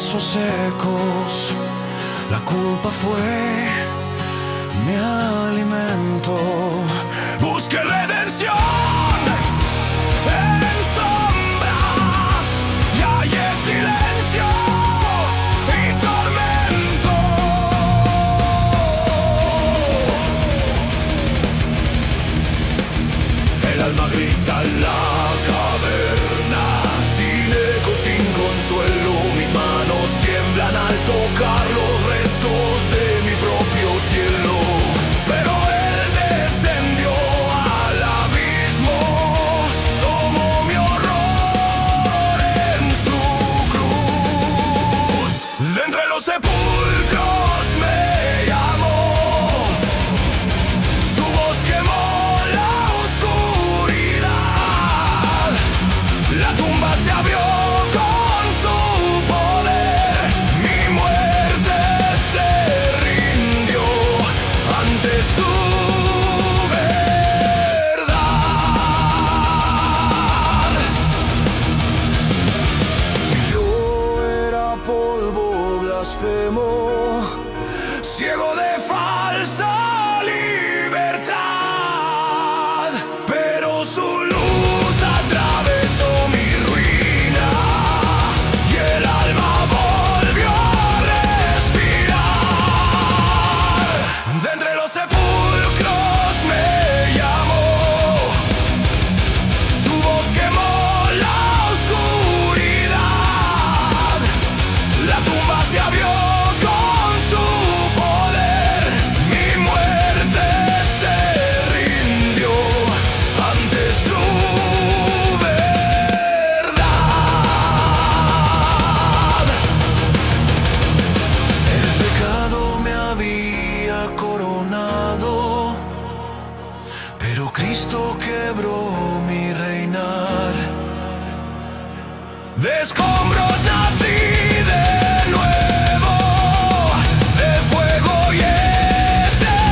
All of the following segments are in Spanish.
huesos secos, la culpa fue mi alimento. Busqué redención en sombras y hallé silencio y tormento. El alma grita en la caverna, sin eco, sin consuelo. Mis manos tiemblan al tocar los restos de mi propio cielo. Pero él descendió al abismo, tomó mi horror en su cruz. De entre los sepulcros me llamó, su voz quemó la oscuridad. La tumba se abrió con su poder, mi muerte se rindió ante su verdad. Yo era polvo blasfemo, ciego de falsa libertad, pero su luz atravesó mi ruina y el alma volvió a respirar. De entre los sepulcros me llamó, su voz quemó la oscuridad. La tumba se abrió con su poder, mi muerte se rindió ante su verdad. El pecado me había coronado, pero Cristo quebró mi reinar. De escombros nací de nuevo, de fuego y eternidad.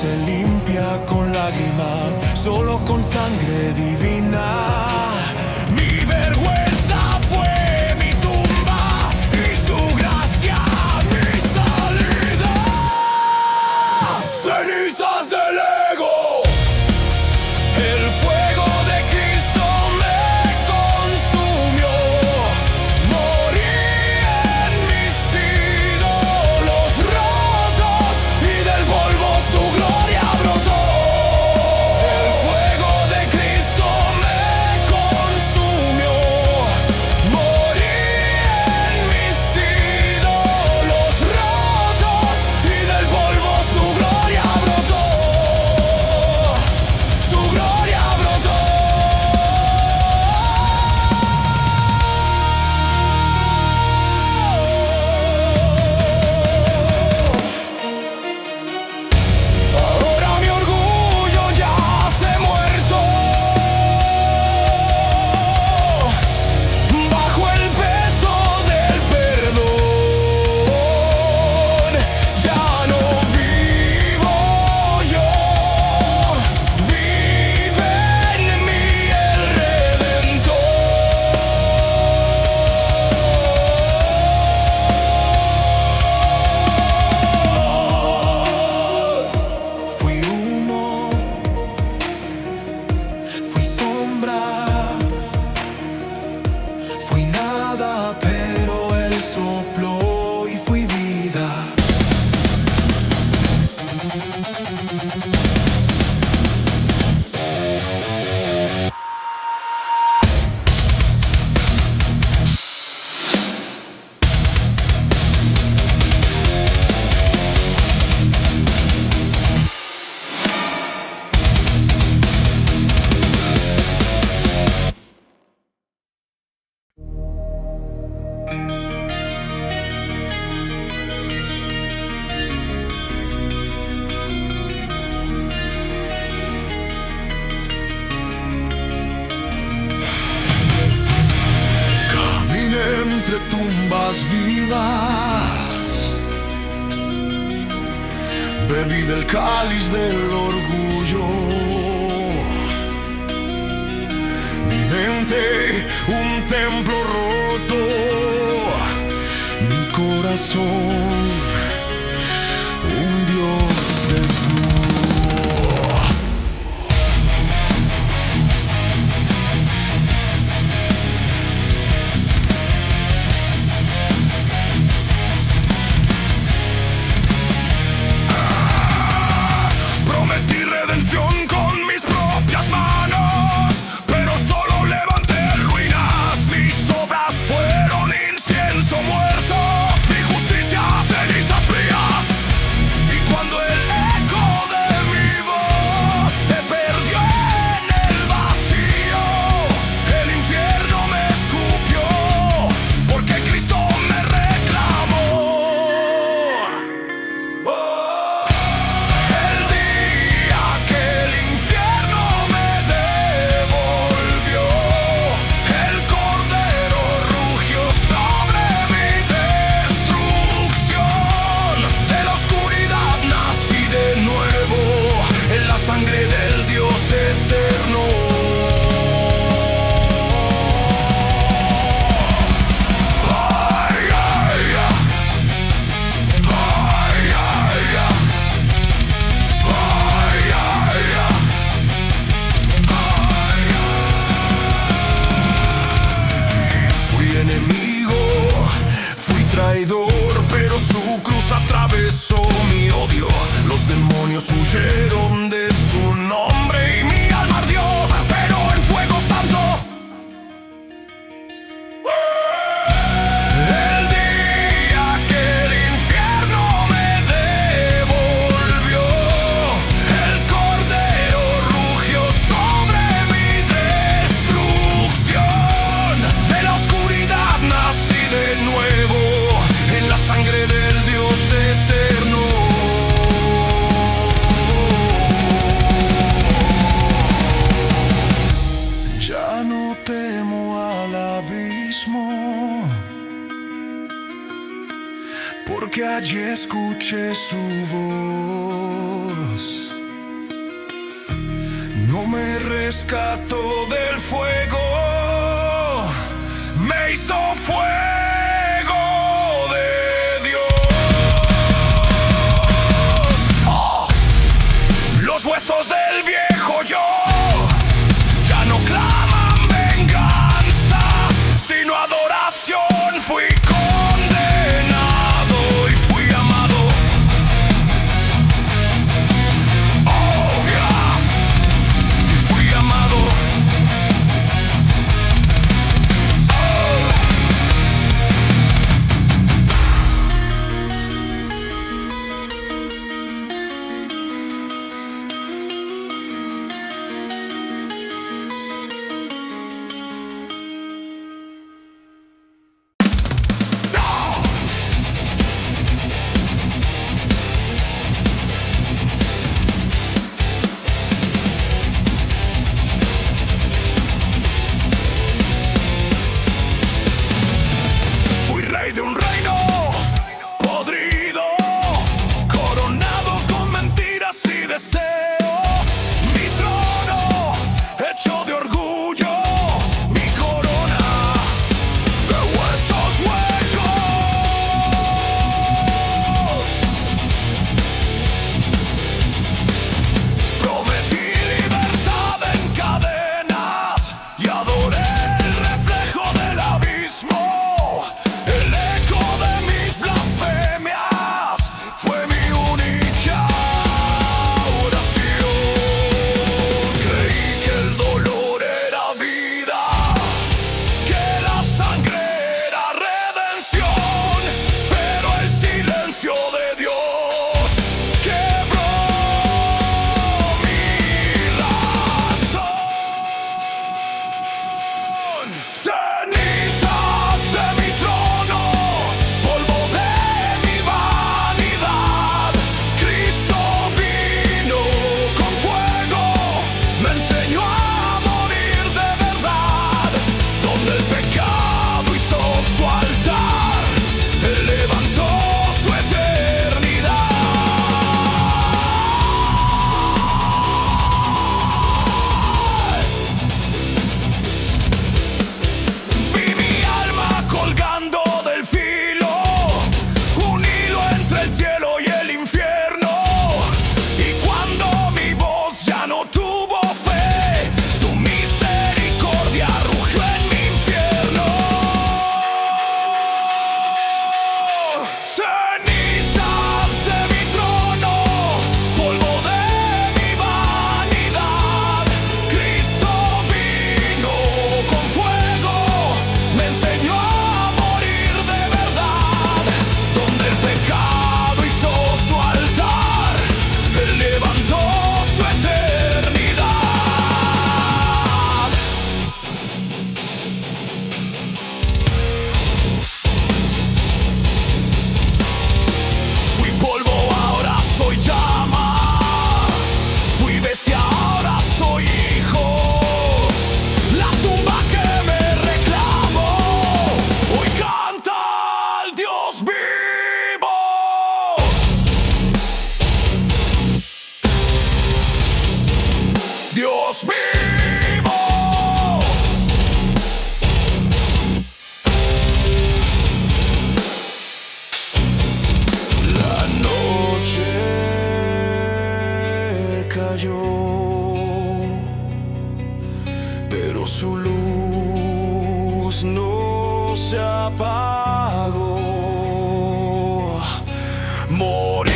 se limpia con lágrimas, solo con sangre divina. Mi vergüenza fue mi tumba y su gracia mi salida. Cenizas del ego, el fuego de Cristo me consumió. Morí en mis ídolos rotos y del polvo su gloria brotó. El fuego de Cristo me consumió. Morí en mis ídolos rotos y del polvo su gloria brotó. Su gloria brotó. Ahora mi orgullo yace muerto bajo el peso del perdón. Ya no vivo yo, vive en mí el Redentor. Fui humo, fui sombra, fui nada, pero él sopló y fui vida. Caminé entre tumbas vivas, bebí del cáliz del orgullo. Mi mente un templo roto, mi corazón un Dios desnudo. Prometí redención con mis propias manos, pero solo levanté ruinas. Mis obras fueron incienso muerto, mi justicia cenizas frías. Y cuando el eco de mi voz se perdió en el vacío, el infierno me escupió, porque Cristo me reclamó. El día que el infierno me devolvió, el cordero rugió sobre mi destrucción. De la oscuridad nací de nuevo, en la sangre del Dios eterno. Ay, ay, ay. Ay, ay, ay. Ay, ay, ay. Fui enemigo, fui traidor, pero su cruz atravesó mi odio. Los demonios huyeron de su nombre y mi alma ardió, pero en fuego santo. El día que el infierno me devolvió, el cordero rugió sobre mi destrucción. De la oscuridad nací de nuevo, en la sangre del Dios eterno. Ya no temo al abismo, porque allí escuché su voz. no me rescató del fuego, me hizo fuego de Dios. Oh, los huesos del viejo yo ya no claman venganza, sino adoración. Fui condenado y fui amado. Oh, yeah. Y fui amado. De un reino podrido, coronado con mentiras y deseo. Mi trono hecho de orgullo, mi corona de huesos huecos. Prometí libertad en cadenas y adoré el reflejo del abismo. El eco de mis blasfemias fue mi única oración. Creí que el dolor era vida, que la sangre era redención, pero el silencio de Dios quebró mi razón. Cenizas de mi trono, polvo de mi vanidad. Cristo vino con fuego, me enseñó a morir de verdad. Donde el pecado hizo su altar, Él levantó su eternidad. Vi mi alma colgando del filo, un hilo entre el cielo y el infierno. Y cuando mi voz ya no tuvo fe, su misericordia rugió en mi infierno. Cenizas de mi trono, polvo de mi vanidad. Cristo vino con fuego, me enseñó a morir de verdad. Donde el pecado hizo su altar, Él levantó su eternidad. Fui polvo, ahora soy llama. Fui bestia, ahora soy hijo. La tumba que me reclamó, hoy canta al Dios vivo. Dios vivo. La noche cayó, pero su luz no se apagó. Morí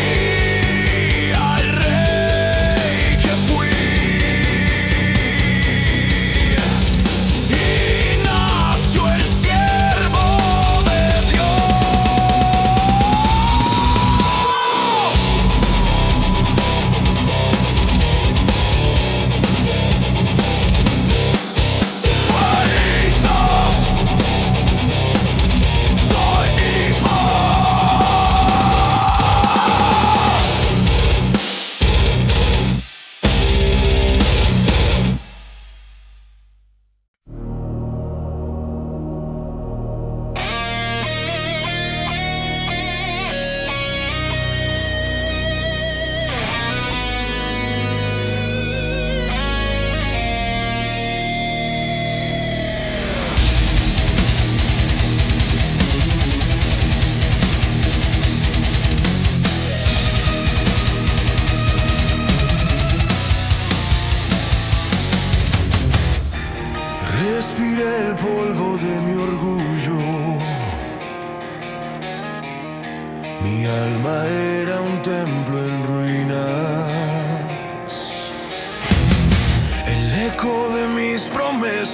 al rey que fui, y nació el siervo de Dios. Cenizas, soy hijo.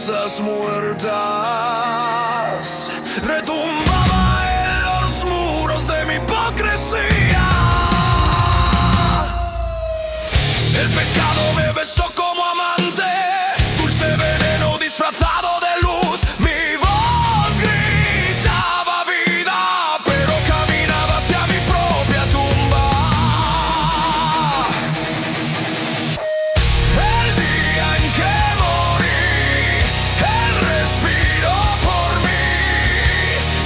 promesas muertas. Retumbaba en los muros de mi hipocresía. El pecado me besó como amante, dulce veneno disfrazado de luz. Mi voz gritaba vida, pero caminaba hacia mi propia tumba. El día en que morí, Él respiró por mí.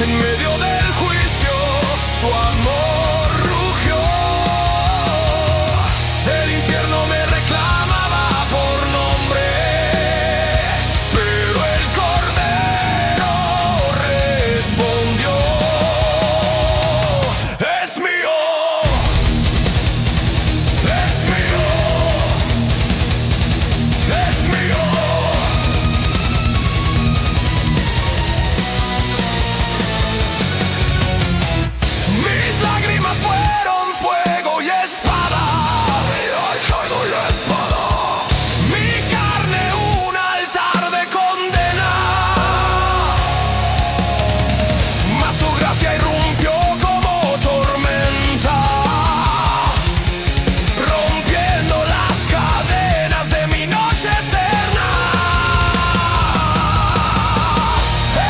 En medio del juicio, su amor rugió. El infierno me reclamaba por nombre, pero el Cordero respondió: es mío, es mío, es mío. Mis lágrimas fueron fuego y espada. Mi carne un altar de condena, mas su gracia irrumpió como tormenta, rompiendo las cadenas de mi noche eterna.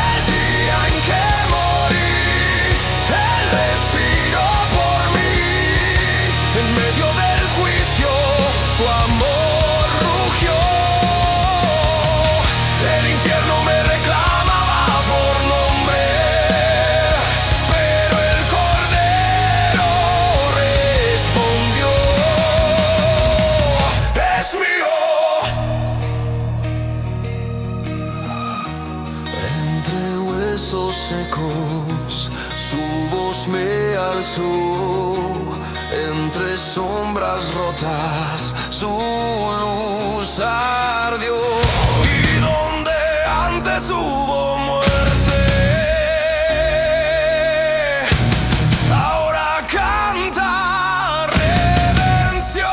El día en que morí, Él respiró por mí. En medio del juicio, su amor rugió. El infierno me reclamaba por nombre, pero el Cordero respondió: es mío. Entre huesos secos, su voz me alzó. Entre sombras rotas, su luz ardió. Y donde antes hubo muerte, ahora canta redención.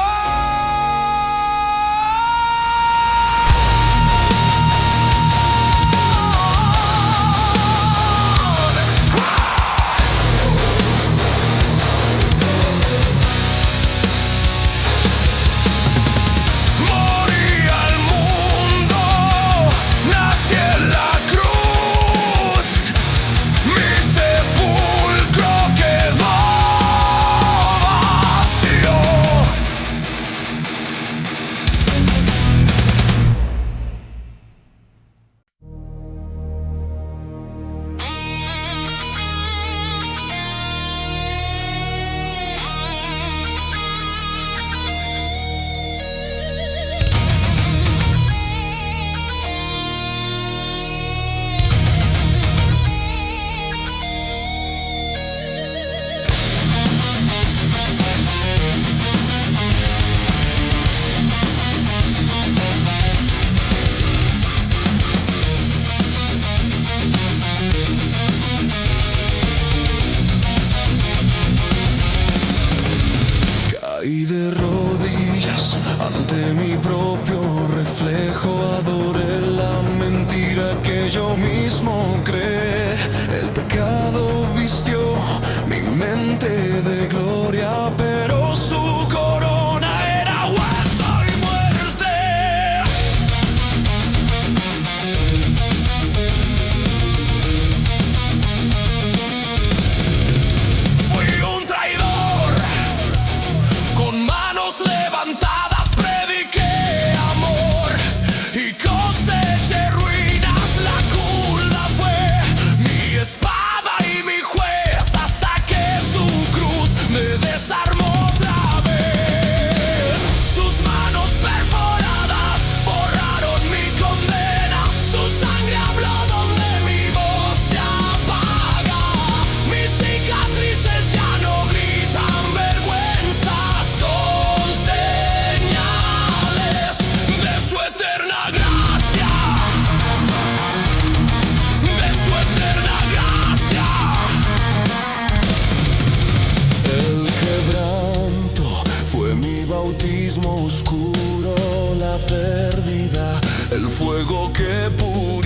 Morí al mundo, nací en la cruz. Mi sepulcro quedó vacío. Caí de rodillas ante mi propio reflejo, adoré la mentira que yo mismo creé. El pecado vistió mi mente de gloria, pero su corona era hueso y muerte. Fui un traidor, con manos levantadas prediqué amor y coseché ruinas. La culpa fue mi espada y mi juez, hasta que su cruz me desarmó otra vez. Sus manos perforadas borraron mi condena. Su sangre habló donde mi voz se apaga. Mis cicatrices ya no gritan vergüenza, son señales de su eterna gracia, de su eterna gracia. El quebranto fue mi bautismo oscuro, la pérdida, el fuego que pudo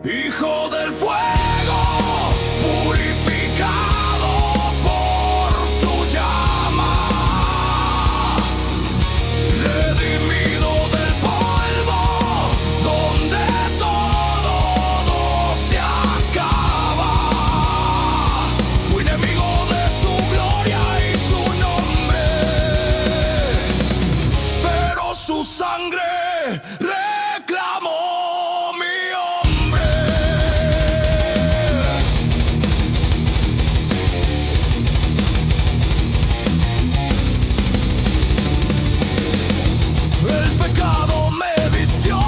Hijo del fuego, purificado por su llama, redimido del polvo, donde todo se acaba. Fui enemigo de su gloria y su nombre, pero su sangre reclamó mi hombre. El pecado me vistió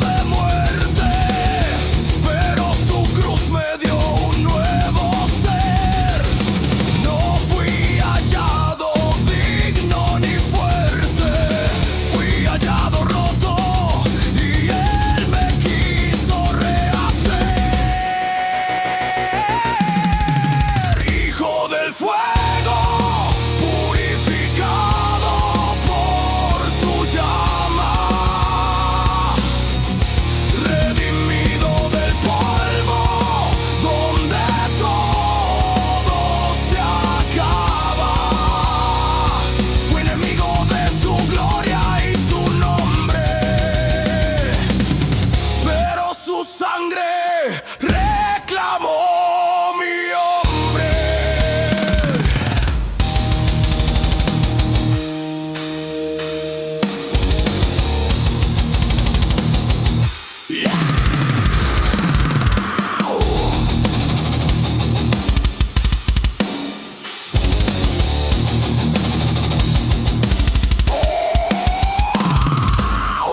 de muerte, pero su cruz me dio un nuevo ser. No fui hallado digno ni fuerte, fui hallado roto y él me quiso rehacer. Hijo del fuego, purificado por su llama, redimido del polvo, donde todo se acaba. Fui enemigo de su gloria y su nombre, pero su sangre reclamó mi hombre.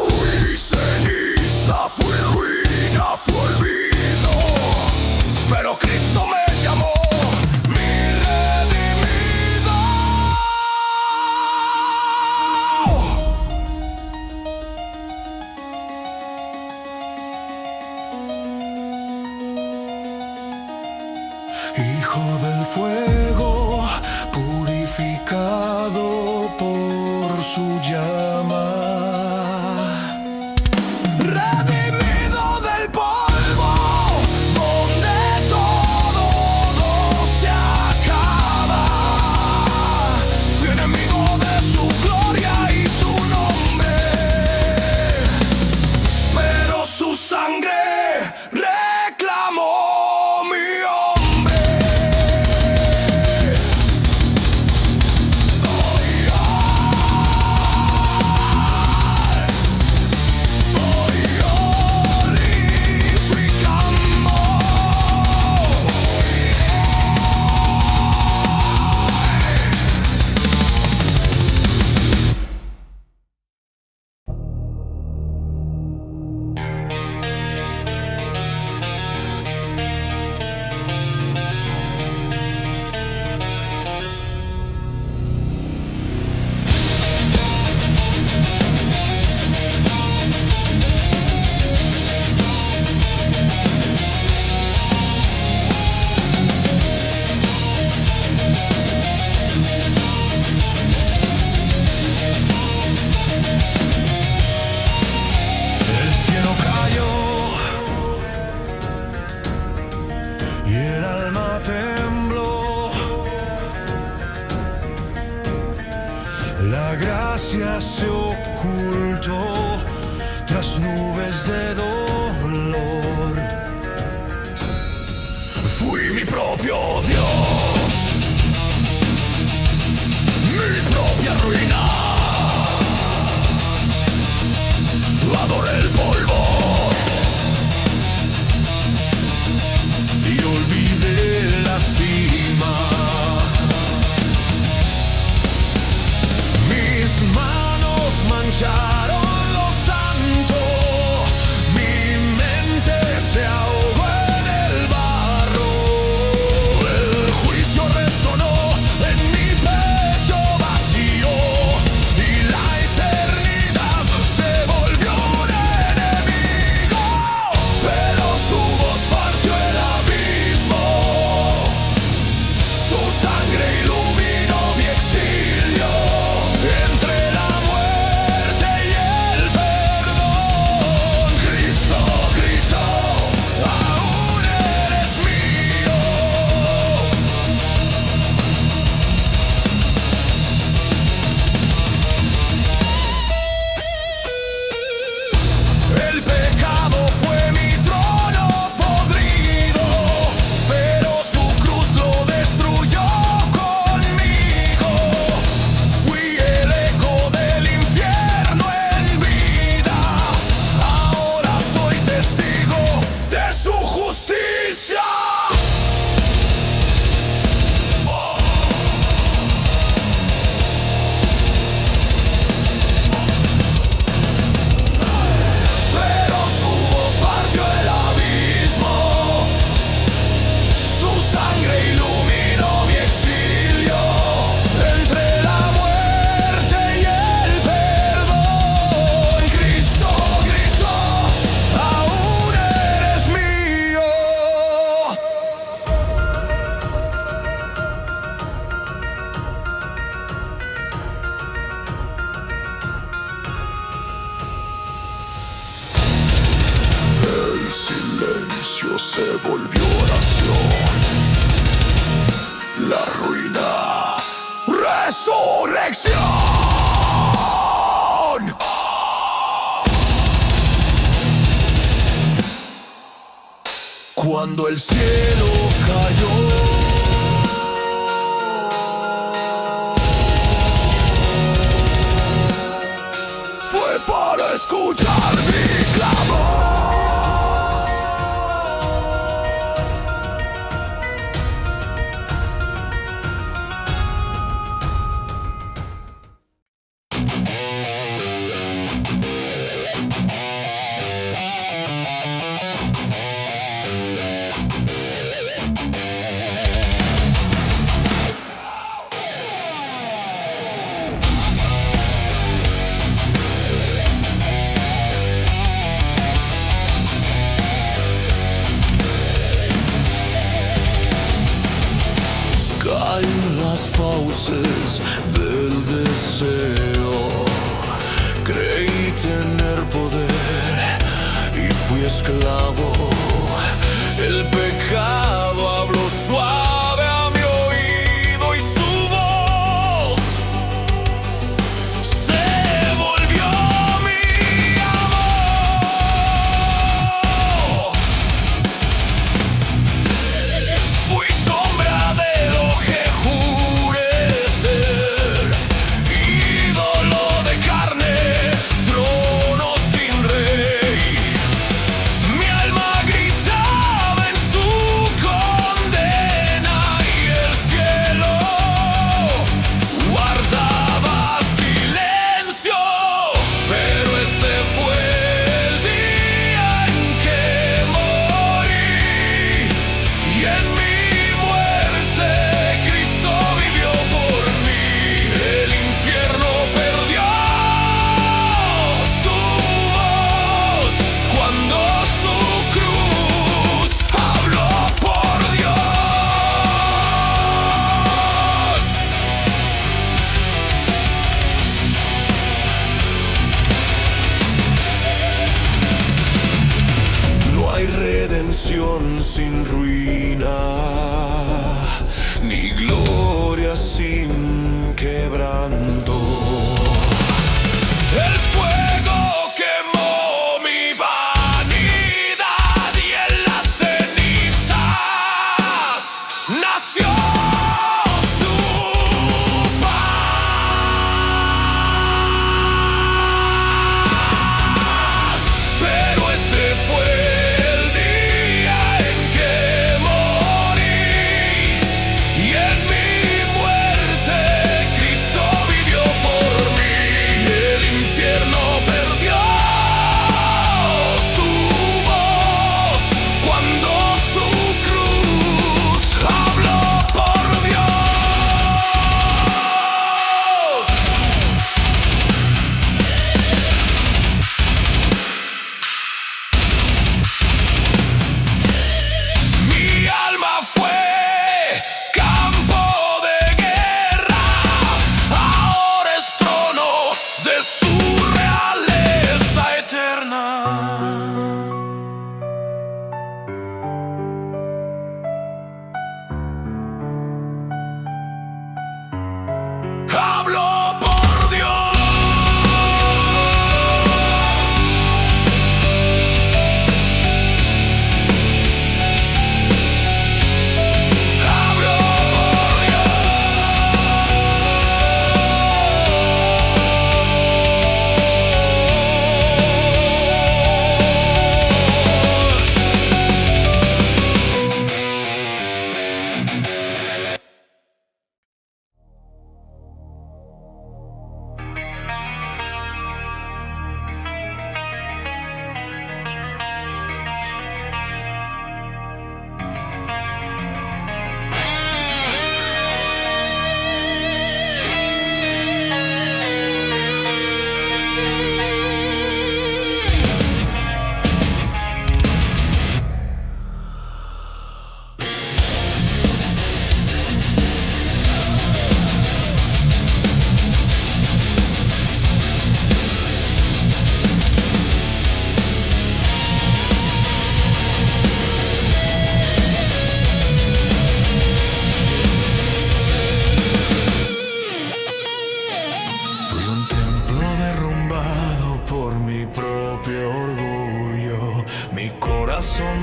Fui ceniza, fui ruina, fui olvido, pero Cristo me llamó mi redimido. Hijo del fuego, purificado por su llama, redimido del polvo, donde todo se acaba. Fui enemigo de su gloria y su nombre, pero su sangre reclamó mi hombre. El cielo cayó y el alma tembló. La gracia se ocultó tras nubes de dolor. Fui mi propio Dios, mi propia ruina. Adoré el polvo y olvidé la cima. Mis manos mancharon lo santo, mi mente se ahogó en el barro. El se volvió oración. La ruina, resurrección. Cuando el cielo cayó, fue para escuchar mi clamor. Caen las fauces del deseo. Creí tener poder y fui esclavo. El pecado habló suave a mi oído y su voz se volvió mi amor. Fui sombra de lo que juré ser, ídolo de carne, trono sin rey. Mi alma gritaba en su condena y el cielo guardaba silencio. Pero ese fue el día en que morí, y en mi muerte Cristo vivió por mí. El infierno perdió su voz cuando su cruz habló por Dios. No hay redención sin ruina, ni gloria sin quebranto. El fuego quemó mi vanidad y en las cenizas nació su paz. Pero ese fue el día en que morí,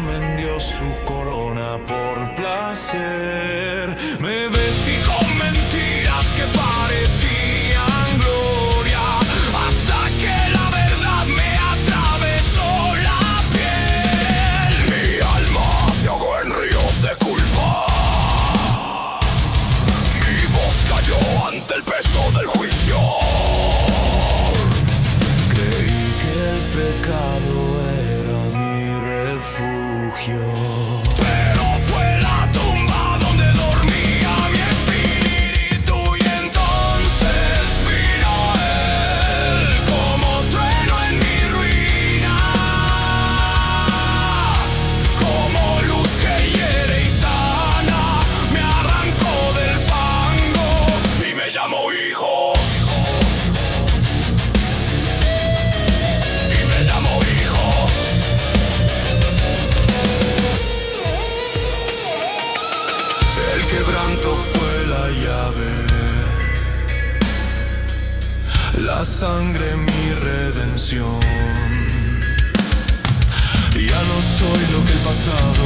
vendió su corona por placer. Me vestí con mentiras que parecían gloria, hasta que la verdad me atravesó la piel. Mi alma se ahogó en ríos de culpa, mi voz cayó ante el peso del juicio. Creí que el pecado era mi refugio, pero fue la tumba donde dormía mi espíritu, y entonces vino él como trueno en mi ruina, como luz que hiere y sana, me arrancó del fango y me llamó hijo. El quebranto fue la llave, la sangre mi redención. Ya no soy lo que el pasado